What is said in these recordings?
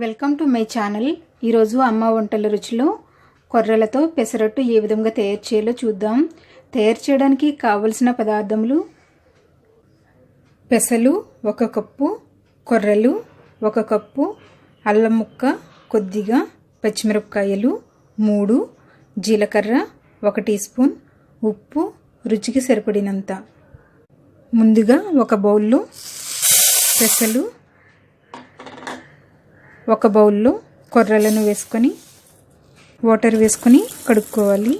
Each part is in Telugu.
Welcome to my channel. ఈరోజు అమ్మ వంటల రుచిలో కొర్రలతో పెసరట్టు ఏ విధంగా తయారు చేయాలో చూద్దాం. తయారు చేయడానికి కావలసిన పదార్థములు: పెసలు 1 కప్పు, కొర్రలు 1 కప్పు, అల్లం ముక్క కొద్దిగా, పచ్చిమిరపకాయలు 3, జీలకర్ర 1 టీ స్పూన్, ఉప్పు రుచికి సరిపడినంత. ముందుగా ఒక బౌల్లో పెసలు, ఒక బౌల్లో కొర్రలను వేసుకొని వాటర్ వేసుకొని కడుక్కోవాలి.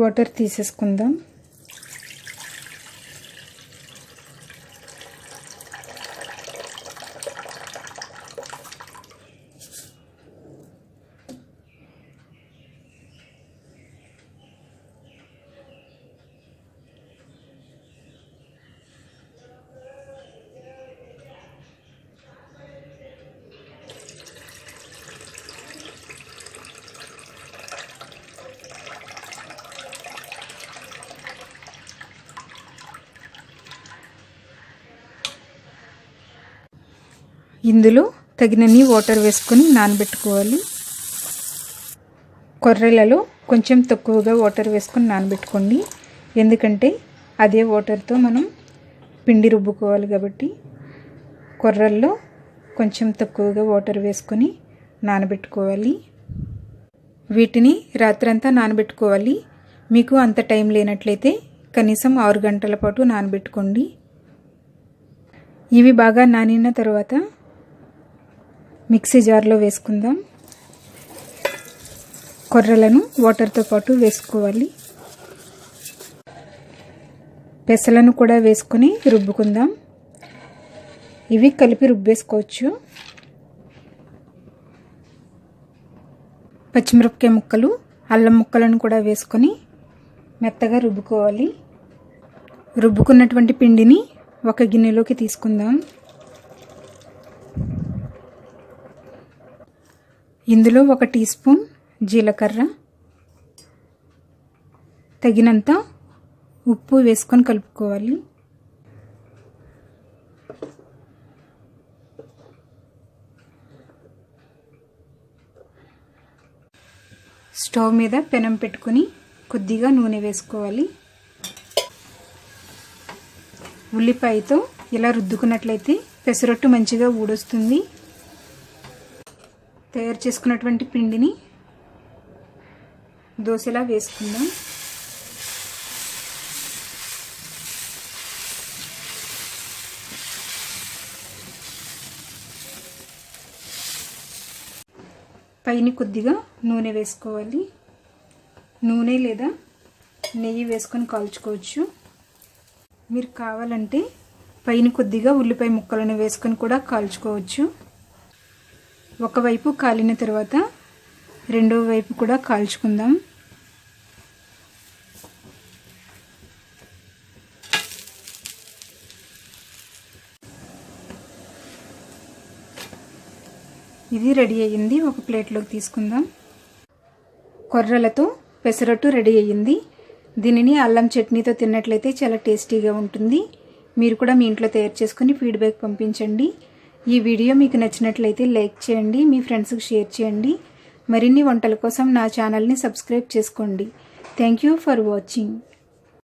వాటర్ తీసేసుకుందాం. ఇందులో తగినన్ని వాటర్ వేసుకొని నానబెట్టుకోవాలి. కొర్రలలో కొంచెం తక్కువగా వాటర్ వేసుకొని నానబెట్టుకోండి, ఎందుకంటే అదే వాటర్తో మనం పిండి రుబ్బుకోవాలి కాబట్టి కొర్రల్లో కొంచెం తక్కువగా వాటర్ వేసుకొని నానబెట్టుకోవాలి. వీటిని రాత్రంతా నానబెట్టుకోవాలి. మీకు అంత టైం లేనట్లయితే కనీసం 6 గంటల పాటు నానబెట్టుకోండి. ఇవి బాగా నానిన తర్వాత మిక్సీ జార్లో వేసుకుందాం. కొర్రలను వాటర్తో పాటు వేసుకోవాలి. పెసలను కూడా వేసుకొని రుబ్బుకుందాం. ఇవి కలిపి రుబ్బేసుకోవచ్చు. పచ్చిమిరపకాయ ముక్కలు, అల్లం ముక్కలను కూడా వేసుకొని మెత్తగా రుబ్బుకోవాలి. రుబ్బుకున్నటువంటి పిండిని ఒక గిన్నెలోకి తీసుకుందాం. ఇందులో 1 టీ స్పూన్ జీలకర్ర, తగినంత ఉప్పు వేసుకొని కలుపుకోవాలి. స్టవ్ మీద పెనం పెట్టుకొని కొద్దిగా నూనె వేసుకోవాలి. ఉల్లిపాయతో ఇలా రుద్దుకున్నట్లయితే పెసరట్టు మంచిగా ఊడొస్తుంది. తయారు చేసుకున్నటువంటి పిండిని దోశలా వేసుకుందాం. పైన కొద్దిగా నూనె వేసుకోవాలి. నూనె లేదా నెయ్యి వేసుకొని కాల్చుకోవచ్చు. మీరు కావాలంటే పైన కొద్దిగా ఉల్లిపాయ ముక్కలను వేసుకొని కూడా కాల్చుకోవచ్చు. ఒకవైపు కాలిన తర్వాత రెండో వైపు కూడా కాల్చుకుందాం. ఇది రెడీ అయ్యింది. ఒక ప్లేట్లోకి తీసుకుందాం. కొర్రలతో పెసరట్టు రెడీ అయ్యింది. దీనిని అల్లం చట్నీతో తిన్నట్లయితే చాలా టేస్టీగా ఉంటుంది. మీరు కూడా మీ ఇంట్లో తయారు చేసుకుని ఫీడ్బ్యాక్ పంపించండి. ఈ వీడియో మీకు నచ్చినట్లయితే లైక్ చేయండి, మీ ఫ్రెండ్స్కి షేర్ చేయండి. మరిన్ని వంటల కోసం నా ఛానల్ని సబ్స్క్రైబ్ చేసుకోండి. Thank you for watching.